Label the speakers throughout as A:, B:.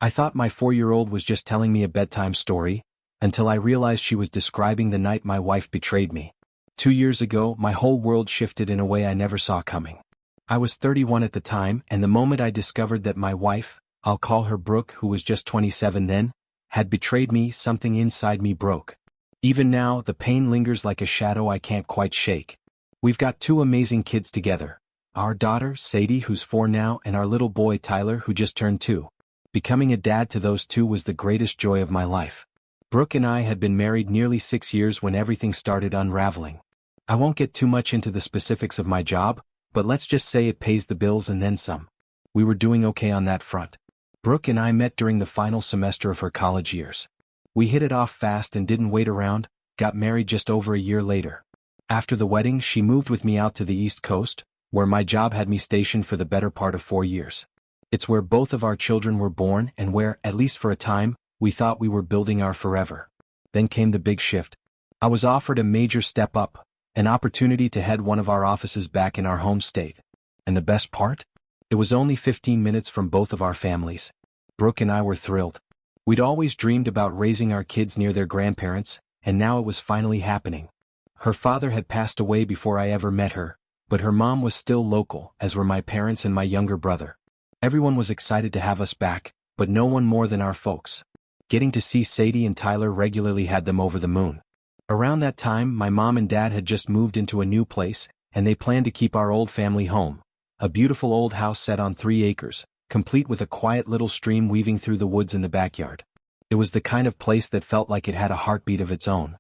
A: I thought my 4-year-old was just telling me a bedtime story, until I realized she was describing the night my wife betrayed me. 2 years ago, my whole world shifted in a way I never saw coming. I was 31 at the time, and the moment I discovered that my wife, I'll call her Brooke, who was just 27 then, had betrayed me, something inside me broke. Even now, the pain lingers like a shadow I can't quite shake. We've got 2 amazing kids together. Our daughter, Sadie, who's 4 now, and our little boy, Tyler, who just turned 2. Becoming a dad to those 2 was the greatest joy of my life. Brooke and I had been married nearly 6 years when everything started unraveling. I won't get too much into the specifics of my job, but let's just say it pays the bills and then some. We were doing okay on that front. Brooke and I met during the final semester of her college years. We hit it off fast and didn't wait around, got married just over a year later. After the wedding, she moved with me out to the East Coast, where my job had me stationed for the better part of 4 years. It's where both of our children were born and where, at least for a time, we thought we were building our forever. Then came the big shift. I was offered a major step up, an opportunity to head one of our offices back in our home state. And the best part? It was only 15 minutes from both of our families. Brooke and I were thrilled. We'd always dreamed about raising our kids near their grandparents, and now it was finally happening. Her father had passed away before I ever met her, but her mom was still local, as were my parents and my younger brother. Everyone was excited to have us back, but no one more than our folks. Getting to see Sadie and Tyler regularly had them over the moon. Around that time, my mom and dad had just moved into a new place, and they planned to keep our old family home. A beautiful old house set on 3 acres, complete with a quiet little stream weaving through the woods in the backyard. It was the kind of place that felt like it had a heartbeat of its own.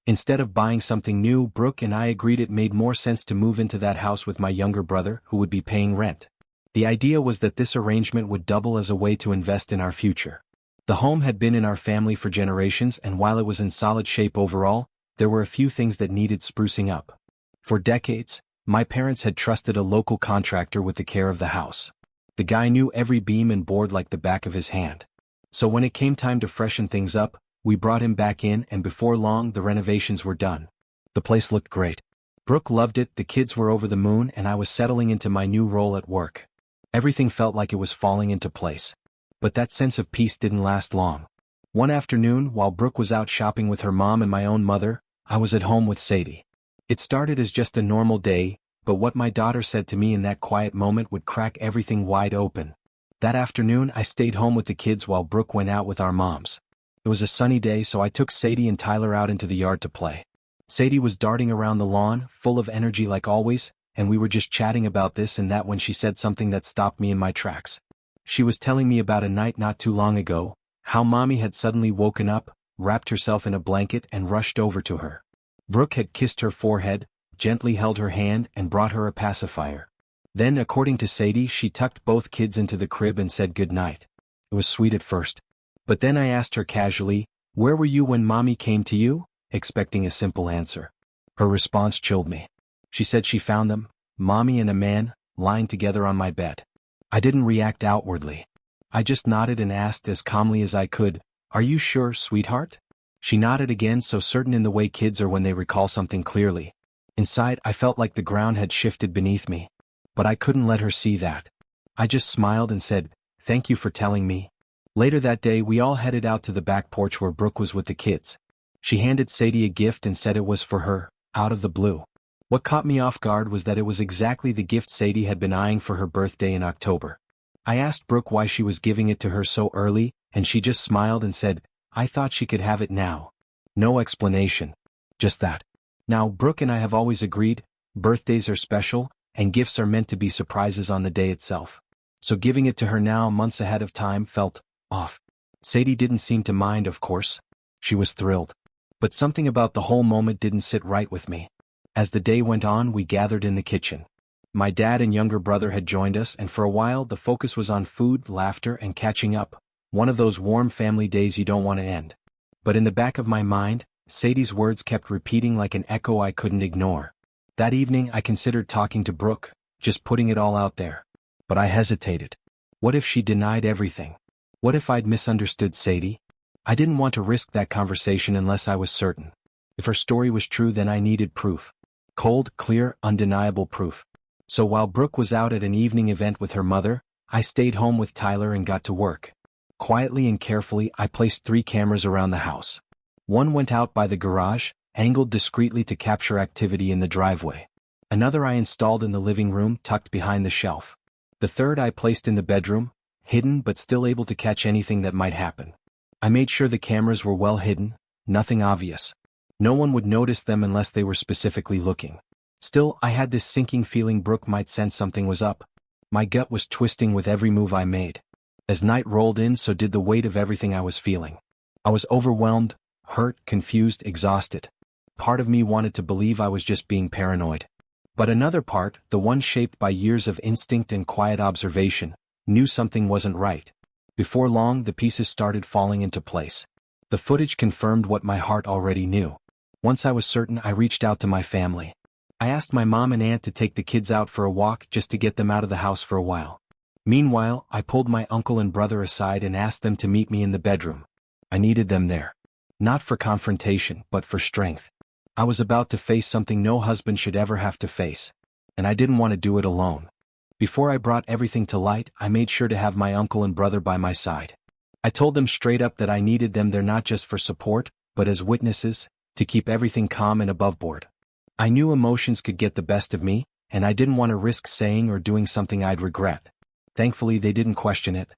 A: Instead of buying something new, Brooke and I agreed it made more sense to move into that house with my younger brother, who would be paying rent. The idea was that this arrangement would double as a way to invest in our future. The home had been in our family for generations, and while it was in solid shape overall, there were a few things that needed sprucing up. For decades, my parents had trusted a local contractor with the care of the house. The guy knew every beam and board like the back of his hand. So when it came time to freshen things up, we brought him back in, and before long the renovations were done. The place looked great. Brooke loved it, the kids were over the moon, and I was settling into my new role at work. Everything felt like it was falling into place. But that sense of peace didn't last long. One afternoon, while Brooke was out shopping with her mom and my own mother, I was at home with Sadie. It started as just a normal day, but what my daughter said to me in that quiet moment would crack everything wide open. That afternoon, I stayed home with the kids while Brooke went out with our moms. It was a sunny day, so I took Sadie and Tyler out into the yard to play. Sadie was darting around the lawn, full of energy like always, and we were just chatting about this and that when she said something that stopped me in my tracks. She was telling me about a night not too long ago, how Mommy had suddenly woken up, wrapped herself in a blanket and rushed over to her. Brooke had kissed her forehead, gently held her hand and brought her a pacifier. Then, according to Sadie, she tucked both kids into the crib and said goodnight. It was sweet at first. But then I asked her casually, "Where were you when Mommy came to you?" expecting a simple answer. Her response chilled me. She said she found them, Mommy and a man, lying together on my bed. I didn't react outwardly. I just nodded and asked as calmly as I could, "Are you sure, sweetheart?" She nodded again, so certain in the way kids are when they recall something clearly. Inside, I felt like the ground had shifted beneath me. But I couldn't let her see that. I just smiled and said, "Thank you for telling me." Later that day, we all headed out to the back porch where Brooke was with the kids. She handed Sadie a gift and said it was for her, out of the blue. What caught me off guard was that it was exactly the gift Sadie had been eyeing for her birthday in October. I asked Brooke why she was giving it to her so early, and she just smiled and said, "I thought she could have it now." No explanation. Just that. Now, Brooke and I have always agreed, birthdays are special, and gifts are meant to be surprises on the day itself. So giving it to her now, months ahead of time, felt off. Sadie didn't seem to mind, of course. She was thrilled. But something about the whole moment didn't sit right with me. As the day went on, we gathered in the kitchen. My dad and younger brother had joined us, and for a while the focus was on food, laughter, and catching up. One of those warm family days you don't want to end. But in the back of my mind, Sadie's words kept repeating like an echo I couldn't ignore. That evening I considered talking to Brooke, just putting it all out there. But I hesitated. What if she denied everything? What if I'd misunderstood Sadie? I didn't want to risk that conversation unless I was certain. If her story was true, then I needed proof. Cold, clear, undeniable proof. So while Brooke was out at an evening event with her mother, I stayed home with Tyler and got to work. Quietly and carefully, I placed 3 cameras around the house. One went out by the garage, angled discreetly to capture activity in the driveway. Another I installed in the living room, tucked behind the shelf. The third I placed in the bedroom, hidden but still able to catch anything that might happen. I made sure the cameras were well hidden, nothing obvious. No one would notice them unless they were specifically looking. Still, I had this sinking feeling Brooke might sense something was up. My gut was twisting with every move I made. As night rolled in, so did the weight of everything I was feeling. I was overwhelmed, hurt, confused, exhausted. Part of me wanted to believe I was just being paranoid. But another part, the one shaped by years of instinct and quiet observation, knew something wasn't right. Before long, the pieces started falling into place. The footage confirmed what my heart already knew. Once I was certain, I reached out to my family. I asked my mom and aunt to take the kids out for a walk just to get them out of the house for a while. Meanwhile, I pulled my uncle and brother aside and asked them to meet me in the bedroom. I needed them there. Not for confrontation, but for strength. I was about to face something no husband should ever have to face. And I didn't want to do it alone. Before I brought everything to light, I made sure to have my uncle and brother by my side. I told them straight up that I needed them there not just for support, but as witnesses, to keep everything calm and above board. I knew emotions could get the best of me, and I didn't want to risk saying or doing something I'd regret. Thankfully, they didn't question it.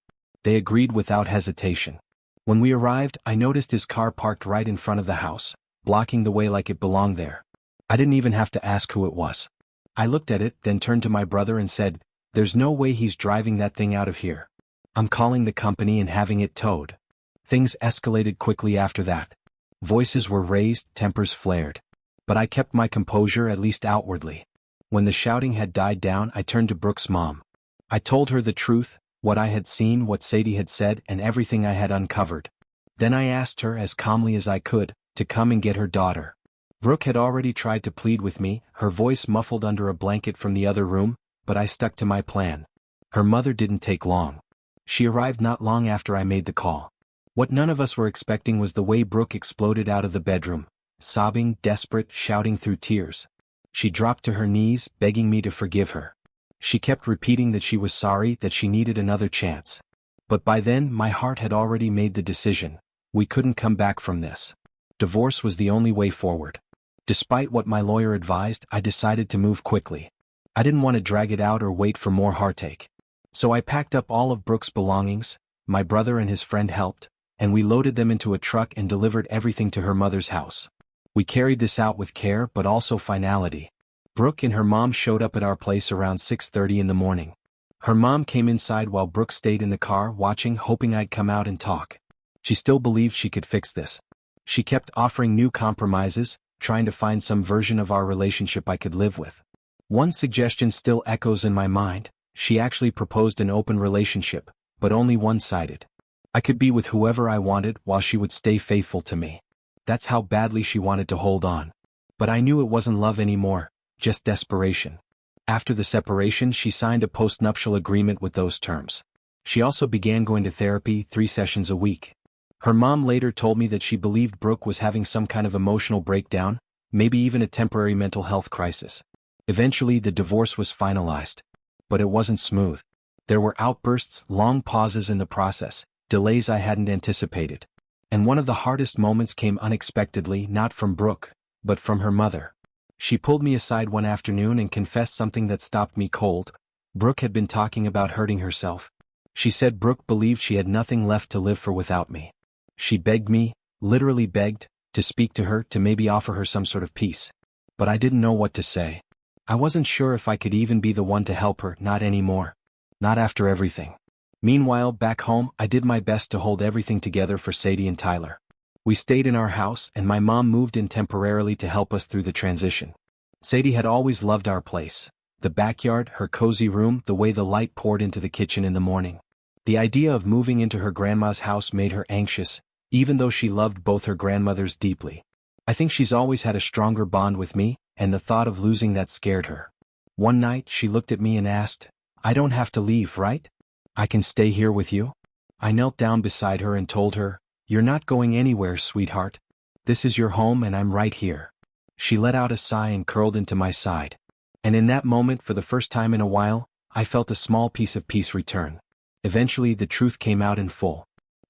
A: They agreed without hesitation. When we arrived, I noticed his car parked right in front of the house, blocking the way like it belonged there. I didn't even have to ask who it was. I looked at it, then turned to my brother and said, "There's no way he's driving that thing out of here. I'm calling the company and having it towed." Things escalated quickly after that. Voices were raised, tempers flared. But I kept my composure, at least outwardly. When the shouting had died down, I turned to Brooke's mom. I told her the truth, what I had seen, what Sadie had said, and everything I had uncovered. Then I asked her, as calmly as I could, to come and get her daughter. Brooke had already tried to plead with me, her voice muffled under a blanket from the other room, but I stuck to my plan. Her mother didn't take long. She arrived not long after I made the call. What none of us were expecting was the way Brooke exploded out of the bedroom, sobbing, desperate, shouting through tears. She dropped to her knees, begging me to forgive her. She kept repeating that she was sorry, that she needed another chance. But by then, my heart had already made the decision. We couldn't come back from this. Divorce was the only way forward. Despite what my lawyer advised, I decided to move quickly. I didn't want to drag it out or wait for more heartache. So I packed up all of Brooke's belongings, my brother and his friend helped, and we loaded them into a truck and delivered everything to her mother's house. We carried this out with care but also finality. Brooke and her mom showed up at our place around 6:30 in the morning. Her mom came inside while Brooke stayed in the car watching, hoping I'd come out and talk. She still believed she could fix this. She kept offering new compromises, trying to find some version of our relationship I could live with. One suggestion still echoes in my mind. She actually proposed an open relationship, but only one-sided. I could be with whoever I wanted while she would stay faithful to me. That's how badly she wanted to hold on. But I knew it wasn't love anymore, just desperation. After the separation, she signed a postnuptial agreement with those terms. She also began going to therapy 3 sessions a week. Her mom later told me that she believed Brooke was having some kind of emotional breakdown, maybe even a temporary mental health crisis. Eventually, the divorce was finalized. But it wasn't smooth. There were outbursts, long pauses in the process, delays I hadn't anticipated. And one of the hardest moments came unexpectedly, not from Brooke, but from her mother. She pulled me aside one afternoon and confessed something that stopped me cold. Brooke had been talking about hurting herself. She said Brooke believed she had nothing left to live for without me. She begged me, literally begged, to speak to her, to maybe offer her some sort of peace. But I didn't know what to say. I wasn't sure if I could even be the one to help her, not anymore. Not after everything. Meanwhile, back home, I did my best to hold everything together for Sadie and Tyler. We stayed in our house, and my mom moved in temporarily to help us through the transition. Sadie had always loved our place. The backyard, her cozy room, the way the light poured into the kitchen in the morning. The idea of moving into her grandma's house made her anxious, even though she loved both her grandmothers deeply. I think she's always had a stronger bond with me, and the thought of losing that scared her. One night, she looked at me and asked, "I don't have to leave, right? I can stay here with you?" I knelt down beside her and told her, "You're not going anywhere, sweetheart. This is your home and I'm right here." She let out a sigh and curled into my side. And in that moment, for the first time in a while, I felt a small piece of peace return. Eventually, the truth came out in full.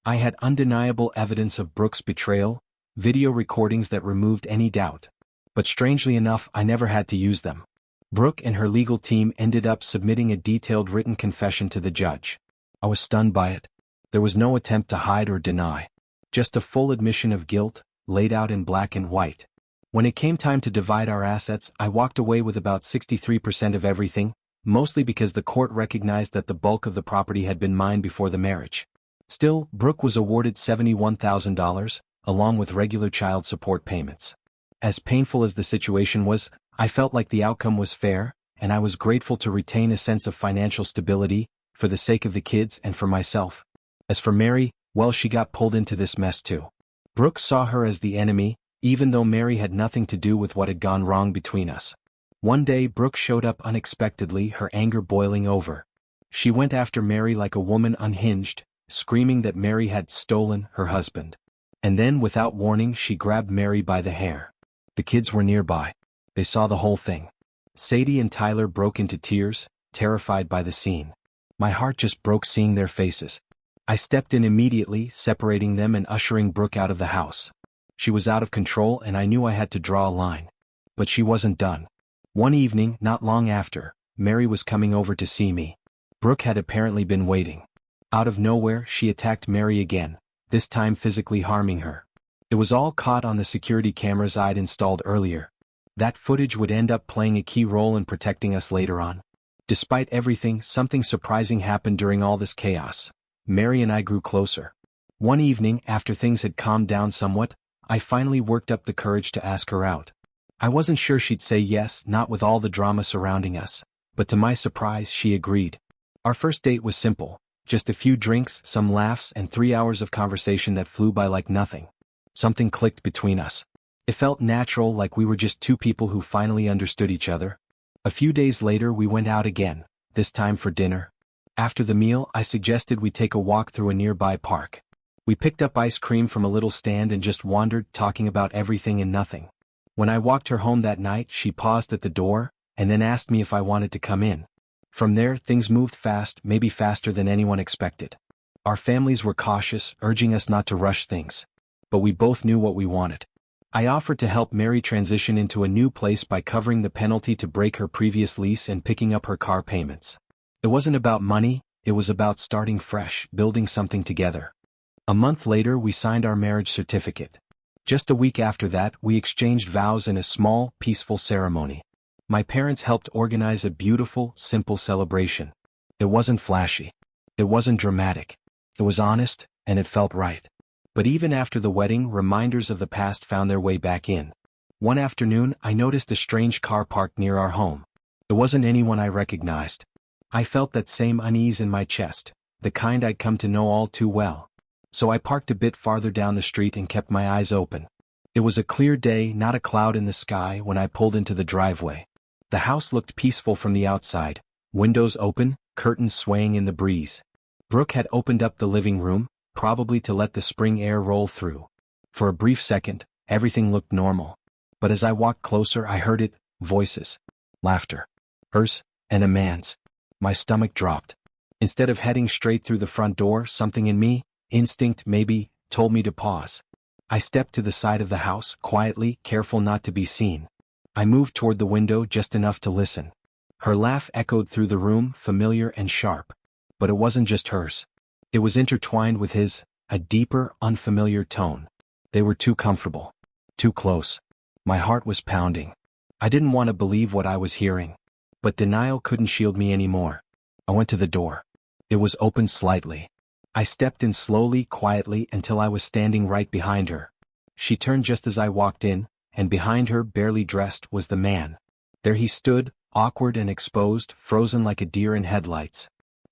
A: I had undeniable evidence of Brooke's betrayal, video recordings that removed any doubt. But strangely enough, I never had to use them. Brooke and her legal team ended up submitting a detailed written confession to the judge. I was stunned by it. There was no attempt to hide or deny. Just a full admission of guilt, laid out in black and white. When it came time to divide our assets, I walked away with about 63% of everything, mostly because the court recognized that the bulk of the property had been mine before the marriage. Still, Brooke was awarded $71,000, along with regular child support payments. As painful as the situation was, I felt like the outcome was fair, and I was grateful to retain a sense of financial stability, for the sake of the kids and for myself. As for Mary, well, she got pulled into this mess too. Brooke saw her as the enemy, even though Mary had nothing to do with what had gone wrong between us. One day Brooke showed up unexpectedly, her anger boiling over. She went after Mary like a woman unhinged, screaming that Mary had stolen her husband. And then, without warning, she grabbed Mary by the hair. The kids were nearby. They saw the whole thing. Sadie and Tyler broke into tears, terrified by the scene. My heart just broke seeing their faces. I stepped in immediately, separating them and ushering Brooke out of the house. She was out of control and I knew I had to draw a line. But she wasn't done. One evening, not long after, Mary was coming over to see me. Brooke had apparently been waiting. Out of nowhere, she attacked Mary again, this time physically harming her. It was all caught on the security cameras I'd installed earlier. That footage would end up playing a key role in protecting us later on. Despite everything, something surprising happened during all this chaos. Mary and I grew closer. One evening, after things had calmed down somewhat, I finally worked up the courage to ask her out. I wasn't sure she'd say yes, not with all the drama surrounding us, but to my surprise, she agreed. Our first date was simple, just a few drinks, some laughs, and 3 hours of conversation that flew by like nothing. Something clicked between us. It felt natural, like we were just two people who finally understood each other. A few days later we went out again, this time for dinner. After the meal, I suggested we take a walk through a nearby park. We picked up ice cream from a little stand and just wandered, talking about everything and nothing. When I walked her home that night, she paused at the door, and then asked me if I wanted to come in. From there, things moved fast, maybe faster than anyone expected. Our families were cautious, urging us not to rush things. But we both knew what we wanted. I offered to help Mary transition into a new place by covering the penalty to break her previous lease and picking up her car payments. It wasn't about money, it was about starting fresh, building something together. A month later we signed our marriage certificate. Just a week after that, we exchanged vows in a small, peaceful ceremony. My parents helped organize a beautiful, simple celebration. It wasn't flashy. It wasn't dramatic. It was honest, and it felt right. But even after the wedding, reminders of the past found their way back in. One afternoon, I noticed a strange car parked near our home. It wasn't anyone I recognized. I felt that same unease in my chest, the kind I'd come to know all too well. So I parked a bit farther down the street and kept my eyes open. It was a clear day, not a cloud in the sky, when I pulled into the driveway. The house looked peaceful from the outside, windows open, curtains swaying in the breeze. Brooke had opened up the living room, probably to let the spring air roll through. For a brief second, everything looked normal. But as I walked closer, I heard it, voices. Laughter. Hers, and a man's. My stomach dropped. Instead of heading straight through the front door, something in me, instinct maybe, told me to pause. I stepped to the side of the house, quietly, careful not to be seen. I moved toward the window just enough to listen. Her laugh echoed through the room, familiar and sharp. But it wasn't just hers. It was intertwined with his, a deeper, unfamiliar tone. They were too comfortable. Too close. My heart was pounding. I didn't want to believe what I was hearing. But denial couldn't shield me anymore. I went to the door. It was open slightly. I stepped in slowly, quietly, until I was standing right behind her. She turned just as I walked in, and behind her, barely dressed, was the man. There he stood, awkward and exposed, frozen like a deer in headlights.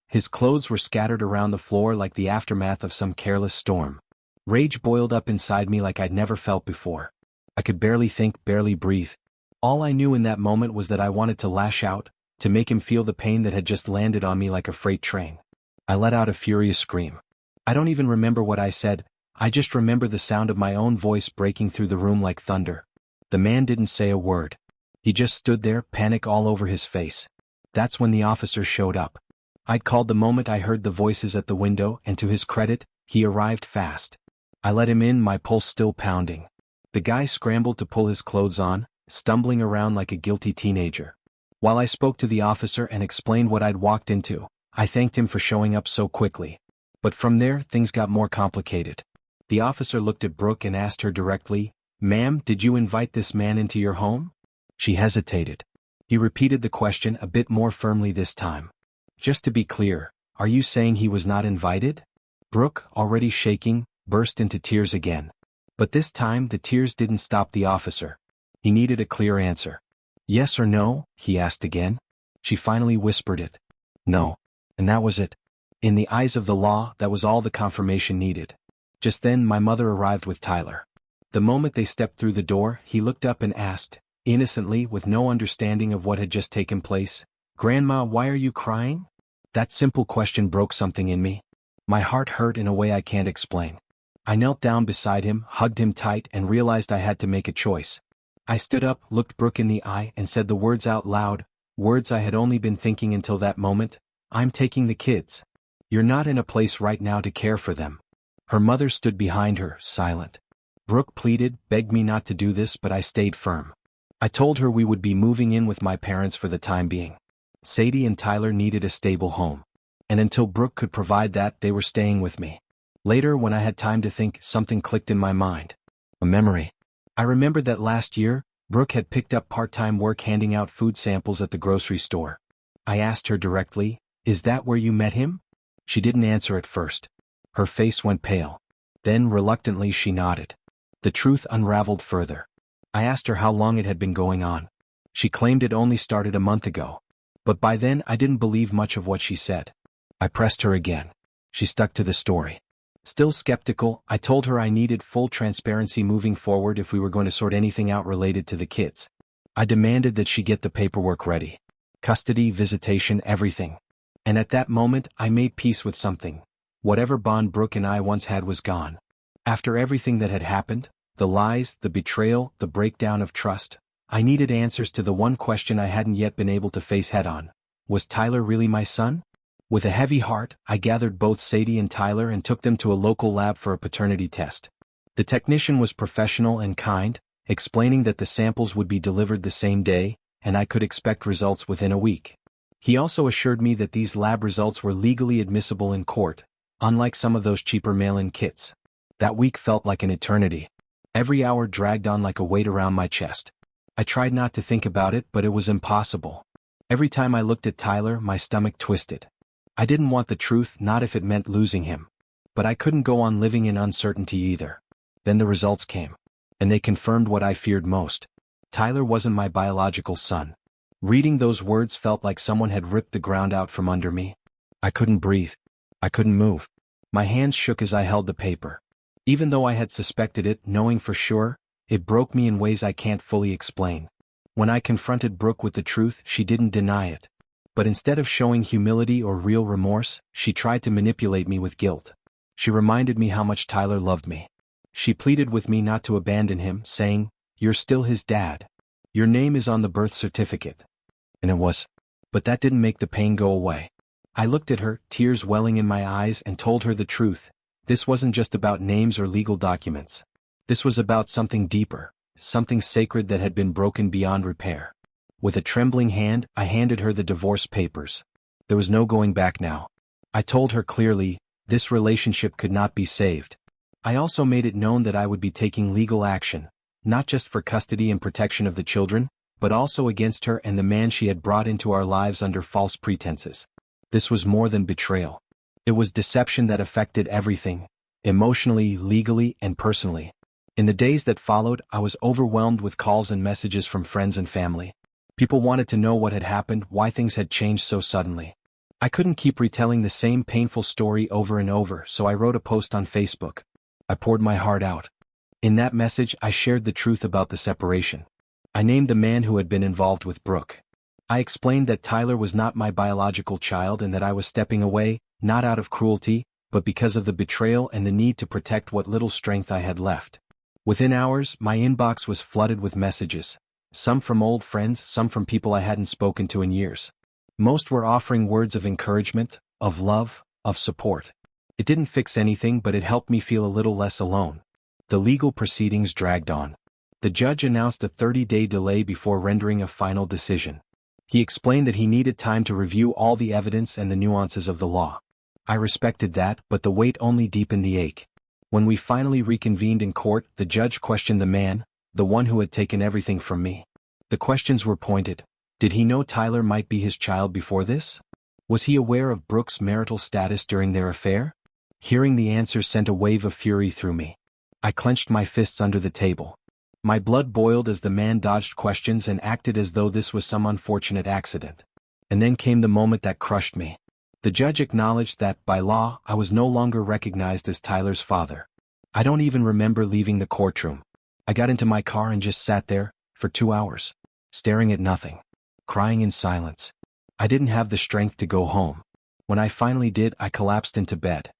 A: His clothes were scattered around the floor like the aftermath of some careless storm. Rage boiled up inside me like I'd never felt before. I could barely think, barely breathe. All I knew in that moment was that I wanted to lash out, to make him feel the pain that had just landed on me like a freight train. I let out a furious scream. I don't even remember what I said, I just remember the sound of my own voice breaking through the room like thunder. The man didn't say a word. He just stood there, panic all over his face. That's when the officer showed up. I'd called the moment I heard the voices at the window, and to his credit, He arrived fast. I let him in, my pulse still pounding. The guy scrambled to pull his clothes on, stumbling around like a guilty teenager. While I spoke to the officer and explained what I'd walked into, I thanked him for showing up so quickly. But from there, things got more complicated. The officer looked at Brooke and asked her directly, "Ma'am, did you invite this man into your home?" She hesitated. He repeated the question a bit more firmly this time. "Just to be clear, are you saying he was not invited?" Brooke, already shaking, burst into tears again. But this time the tears didn't stop the officer. He needed a clear answer. "Yes or no?" he asked again. She finally whispered it. "No." And that was it. In the eyes of the law, that was all the confirmation needed. Just then my mother arrived with Tyler. The moment they stepped through the door, he looked up and asked, innocently, with no understanding of what had just taken place, "Grandma, why are you crying?" That simple question broke something in me. My heart hurt in a way I can't explain. I knelt down beside him, hugged him tight, and realized I had to make a choice. I stood up, looked Brooke in the eye, and said the words out loud, words I had only been thinking until that moment. "I'm taking the kids. You're not in a place right now to care for them." Her mother stood behind her, silent. Brooke pleaded, begged me not to do this, but I stayed firm. I told her we would be moving in with my parents for the time being. Sadie and Tyler needed a stable home. And until Brooke could provide that, they were staying with me. Later, when I had time to think, something clicked in my mind. A memory. I remembered that last year, Brooke had picked up part-time work handing out food samples at the grocery store. I asked her directly, "Is that where you met him?" She didn't answer at first. Her face went pale. Then, reluctantly, she nodded. The truth unraveled further. I asked her how long it had been going on. She claimed it only started a month ago. But by then, I didn't believe much of what she said. I pressed her again. She stuck to the story. Still skeptical, I told her I needed full transparency moving forward if we were going to sort anything out related to the kids. I demanded that she get the paperwork ready. Custody, visitation, everything. And at that moment, I made peace with something. Whatever bond Brooke and I once had was gone. After everything that had happened, the lies, the betrayal, the breakdown of trust, I needed answers to the one question I hadn't yet been able to face head-on. Was Tyler really my son? With a heavy heart, I gathered both Sadie and Tyler and took them to a local lab for a paternity test. The technician was professional and kind, explaining that the samples would be delivered the same day, and I could expect results within a week. He also assured me that these lab results were legally admissible in court, unlike some of those cheaper mail-in kits. That week felt like an eternity. Every hour dragged on like a weight around my chest. I tried not to think about it, but it was impossible. Every time I looked at Tyler, my stomach twisted. I didn't want the truth, not if it meant losing him. But I couldn't go on living in uncertainty either. Then the results came. And they confirmed what I feared most. Tyler wasn't my biological son. Reading those words felt like someone had ripped the ground out from under me. I couldn't breathe. I couldn't move. My hands shook as I held the paper. Even though I had suspected it, knowing for sure, it broke me in ways I can't fully explain. When I confronted Brooke with the truth, she didn't deny it. But instead of showing humility or real remorse, she tried to manipulate me with guilt. She reminded me how much Tyler loved me. She pleaded with me not to abandon him, saying, "You're still his dad. Your name is on the birth certificate." And it was. But that didn't make the pain go away. I looked at her, tears welling in my eyes, and told her the truth. This wasn't just about names or legal documents. This was about something deeper, something sacred that had been broken beyond repair. With a trembling hand, I handed her the divorce papers. There was no going back now. I told her clearly, this relationship could not be saved. I also made it known that I would be taking legal action, not just for custody and protection of the children, but also against her and the man she had brought into our lives under false pretenses. This was more than betrayal. It was deception that affected everything, emotionally, legally, and personally. In the days that followed, I was overwhelmed with calls and messages from friends and family. People wanted to know what had happened, why things had changed so suddenly. I couldn't keep retelling the same painful story over and over, so I wrote a post on Facebook. I poured my heart out. In that message, I shared the truth about the separation. I named the man who had been involved with Brooke. I explained that Tyler was not my biological child and that I was stepping away, not out of cruelty, but because of the betrayal and the need to protect what little strength I had left. Within hours, my inbox was flooded with messages. Some from old friends, some from people I hadn't spoken to in years. Most were offering words of encouragement, of love, of support. It didn't fix anything, but it helped me feel a little less alone. The legal proceedings dragged on. The judge announced a 30-day delay before rendering a final decision. He explained that he needed time to review all the evidence and the nuances of the law. I respected that, but the wait only deepened the ache. When we finally reconvened in court, the judge questioned the man, the one who had taken everything from me. The questions were pointed. Did he know Tyler might be his child before this? Was he aware of Brooke's marital status during their affair? Hearing the answers sent a wave of fury through me. I clenched my fists under the table. My blood boiled as the man dodged questions and acted as though this was some unfortunate accident. And then came the moment that crushed me. The judge acknowledged that, by law, I was no longer recognized as Tyler's father. I don't even remember leaving the courtroom. I got into my car and just sat there, for 2 hours, staring at nothing, crying in silence. I didn't have the strength to go home. When I finally did, I collapsed into bed.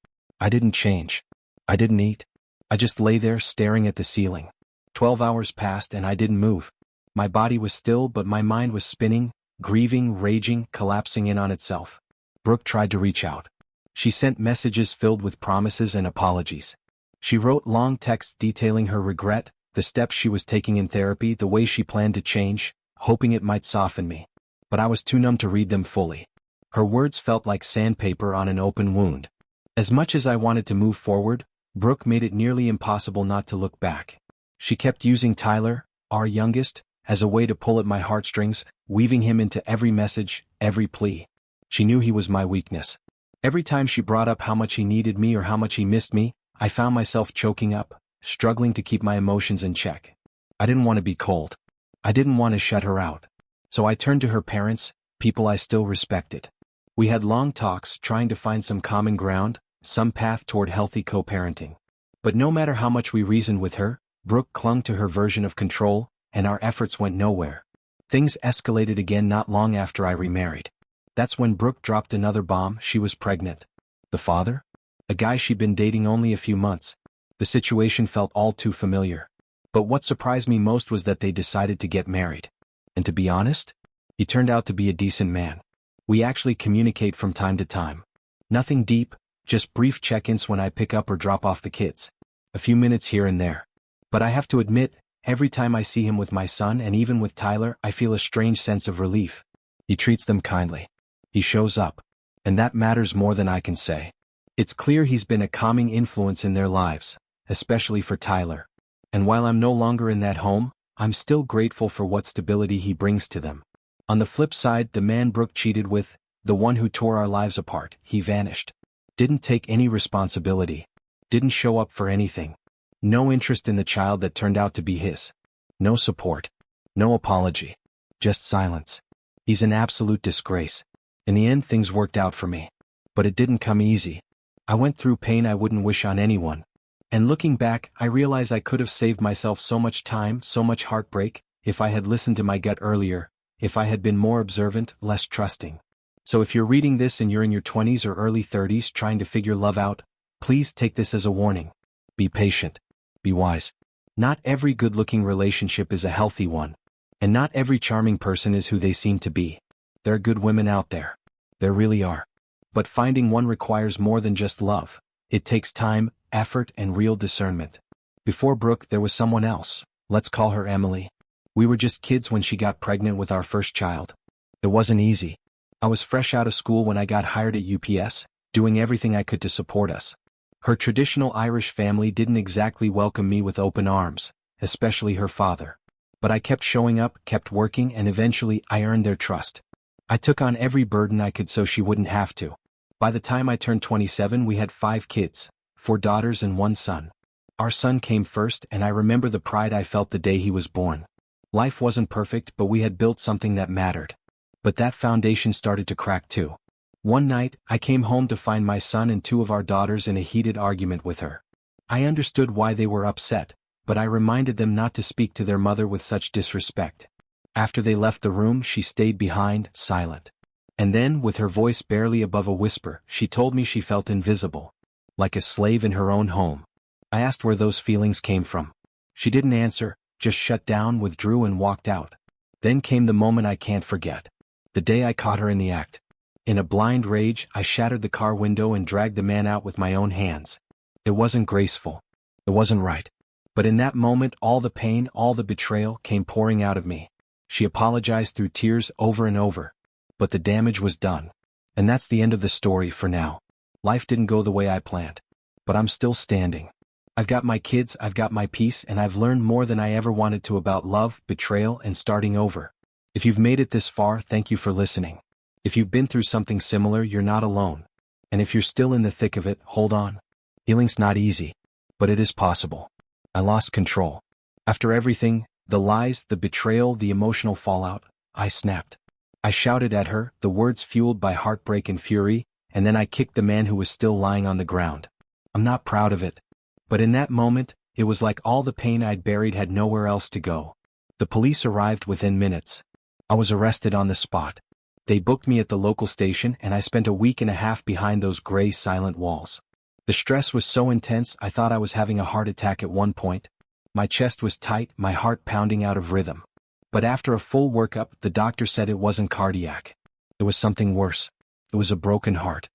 A: I didn't change. I didn't eat. I just lay there staring at the ceiling. 12 hours passed and I didn't move. My body was still, but my mind was spinning, grieving, raging, collapsing in on itself. Brooke tried to reach out. She sent messages filled with promises and apologies. She wrote long texts detailing her regret, the steps she was taking in therapy, the way she planned to change, hoping it might soften me. But I was too numb to read them fully. Her words felt like sandpaper on an open wound. As much as I wanted to move forward, Brooke made it nearly impossible not to look back. She kept using Tyler, our youngest, as a way to pull at my heartstrings, weaving him into every message, every plea. She knew he was my weakness. Every time she brought up how much he needed me or how much he missed me, I found myself choking up, struggling to keep my emotions in check. I didn't want to be cold. I didn't want to shut her out. So I turned to her parents, people I still respected. We had long talks, trying to find some common ground, some path toward healthy co-parenting. But no matter how much we reasoned with her, Brooke clung to her version of control, and our efforts went nowhere. Things escalated again not long after I remarried. That's when Brooke dropped another bomb. She was pregnant. The father? A guy she'd been dating only a few months. The situation felt all too familiar. But what surprised me most was that they decided to get married. And to be honest, he turned out to be a decent man. We actually communicate from time to time. Nothing deep, just brief check-ins when I pick up or drop off the kids. A few minutes here and there. But I have to admit, every time I see him with my son and even with Tyler, I feel a strange sense of relief. He treats them kindly. He shows up. And that matters more than I can say. It's clear he's been a calming influence in their lives, especially for Tyler. And while I'm no longer in that home, I'm still grateful for what stability he brings to them. On the flip side, the man Brooke cheated with, the one who tore our lives apart, he vanished. Didn't take any responsibility. Didn't show up for anything. No interest in the child that turned out to be his. No support. No apology. Just silence. He's an absolute disgrace. In the end, things worked out for me. But it didn't come easy. I went through pain I wouldn't wish on anyone. And looking back, I realize I could have saved myself so much time, so much heartbreak, if I had listened to my gut earlier, if I had been more observant, less trusting. So if you're reading this and you're in your 20s or early 30s trying to figure love out, please take this as a warning. Be patient. Be wise. Not every good-looking relationship is a healthy one. And not every charming person is who they seem to be. There are good women out there. There really are. But finding one requires more than just love. It takes time, effort, and real discernment. Before Brooke, there was someone else. Let's call her Emily. We were just kids when she got pregnant with our first child. It wasn't easy. I was fresh out of school when I got hired at UPS, doing everything I could to support us. Her traditional Irish family didn't exactly welcome me with open arms, especially her father. But I kept showing up, kept working, and eventually I earned their trust. I took on every burden I could so she wouldn't have to. By the time I turned 27, we had 5 kids, 4 daughters and 1 son. Our son came first, and I remember the pride I felt the day he was born. Life wasn't perfect, but we had built something that mattered. But that foundation started to crack too. One night, I came home to find my son and 2 of our daughters in a heated argument with her. I understood why they were upset, but I reminded them not to speak to their mother with such disrespect. After they left the room, she stayed behind, silent. And then, with her voice barely above a whisper, she told me she felt invisible. Like a slave in her own home. I asked where those feelings came from. She didn't answer, just shut down, withdrew and walked out. Then came the moment I can't forget. The day I caught her in the act. In a blind rage, I shattered the car window and dragged the man out with my own hands. It wasn't graceful. It wasn't right. But in that moment, all the pain, all the betrayal came pouring out of me. She apologized through tears over and over. But the damage was done. And that's the end of the story for now. Life didn't go the way I planned. But I'm still standing. I've got my kids, I've got my peace, and I've learned more than I ever wanted to about love, betrayal, and starting over. If you've made it this far, thank you for listening. If you've been through something similar, you're not alone. And if you're still in the thick of it, hold on. Healing's not easy. But it is possible. I lost control. After everything, the lies, the betrayal, the emotional fallout, I snapped. I shouted at her, the words fueled by heartbreak and fury, and then I kicked the man who was still lying on the ground. I'm not proud of it. But in that moment, it was like all the pain I'd buried had nowhere else to go. The police arrived within minutes. I was arrested on the spot. They booked me at the local station and I spent a week and a half behind those gray silent walls. The stress was so intense I thought I was having a heart attack at one point. My chest was tight, my heart pounding out of rhythm. But after a full workup, the doctor said it wasn't cardiac. It was something worse. It was a broken heart.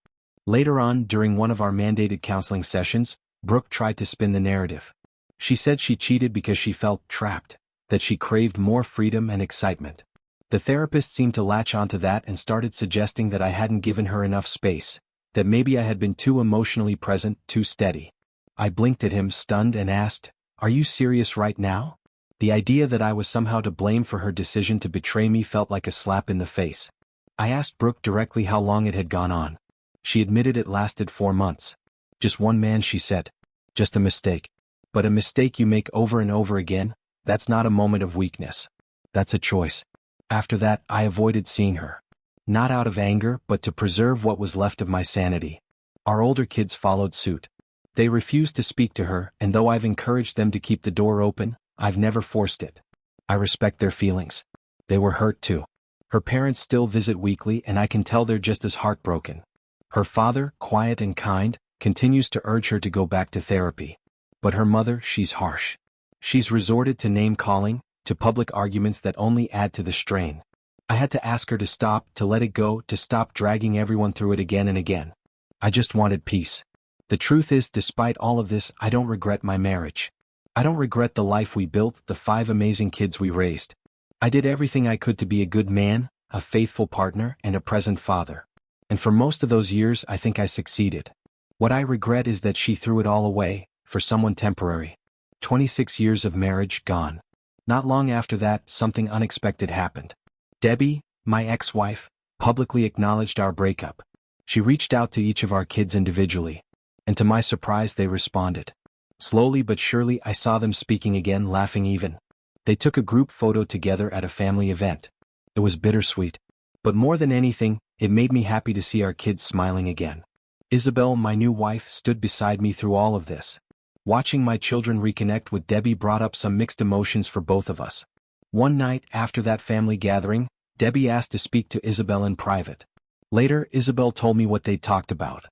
A: Later on, during one of our mandated counseling sessions, Brooke tried to spin the narrative. She said she cheated because she felt trapped, that she craved more freedom and excitement. The therapist seemed to latch onto that and started suggesting that I hadn't given her enough space, that maybe I had been too emotionally present, too steady. I blinked at him, stunned, and asked, "Are you serious right now?" The idea that I was somehow to blame for her decision to betray me felt like a slap in the face. I asked Brooke directly how long it had gone on. She admitted it lasted 4 months. "Just one man," she said. "Just a mistake. But a mistake you make over and over again, that's not a moment of weakness. That's a choice." After that, I avoided seeing her. Not out of anger, but to preserve what was left of my sanity. Our older kids followed suit. They refused to speak to her, and though I've encouraged them to keep the door open, I've never forced it. I respect their feelings. They were hurt too. Her parents still visit weekly, and I can tell they're just as heartbroken. Her father, quiet and kind, continues to urge her to go back to therapy. But her mother, she's harsh. She's resorted to name-calling, to public arguments that only add to the strain. I had to ask her to stop, to let it go, to stop dragging everyone through it again and again. I just wanted peace. The truth is, despite all of this, I don't regret my marriage. I don't regret the life we built, the 5 amazing kids we raised. I did everything I could to be a good man, a faithful partner, and a present father. And for most of those years, I think I succeeded. What I regret is that she threw it all away, for someone temporary. 26 years of marriage gone. Not long after that, something unexpected happened. Debbie, my ex-wife, publicly acknowledged our breakup. She reached out to each of our kids individually. And to my surprise, they responded. Slowly but surely, I saw them speaking again, laughing even. They took a group photo together at a family event. It was bittersweet. But more than anything, it made me happy to see our kids smiling again. Isabel, my new wife, stood beside me through all of this. Watching my children reconnect with Debbie brought up some mixed emotions for both of us. One night, after that family gathering, Debbie asked to speak to Isabel in private. Later, Isabel told me what they'd talked about.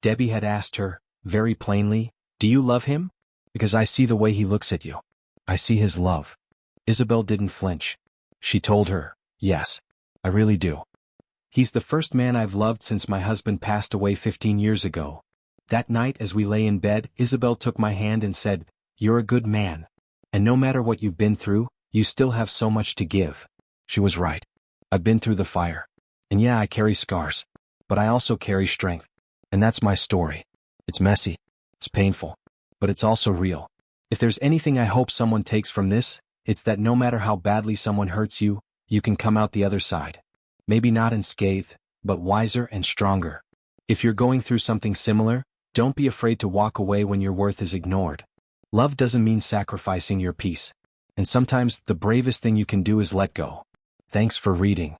A: Debbie had asked her, very plainly, "Do you love him? Because I see the way he looks at you. I see his love." Isabel didn't flinch. She told her, "Yes, I really do. He's the first man I've loved since my husband passed away 15 years ago." That night as we lay in bed, Isabel took my hand and said, "You're a good man. And no matter what you've been through, you still have so much to give." She was right. I've been through the fire. And yeah, I carry scars. But I also carry strength. And that's my story. It's messy. It's painful. But it's also real. If there's anything I hope someone takes from this, it's that no matter how badly someone hurts you, you can come out the other side. Maybe not unscathed, but wiser and stronger. If you're going through something similar, don't be afraid to walk away when your worth is ignored. Love doesn't mean sacrificing your peace. And sometimes the bravest thing you can do is let go. Thanks for reading.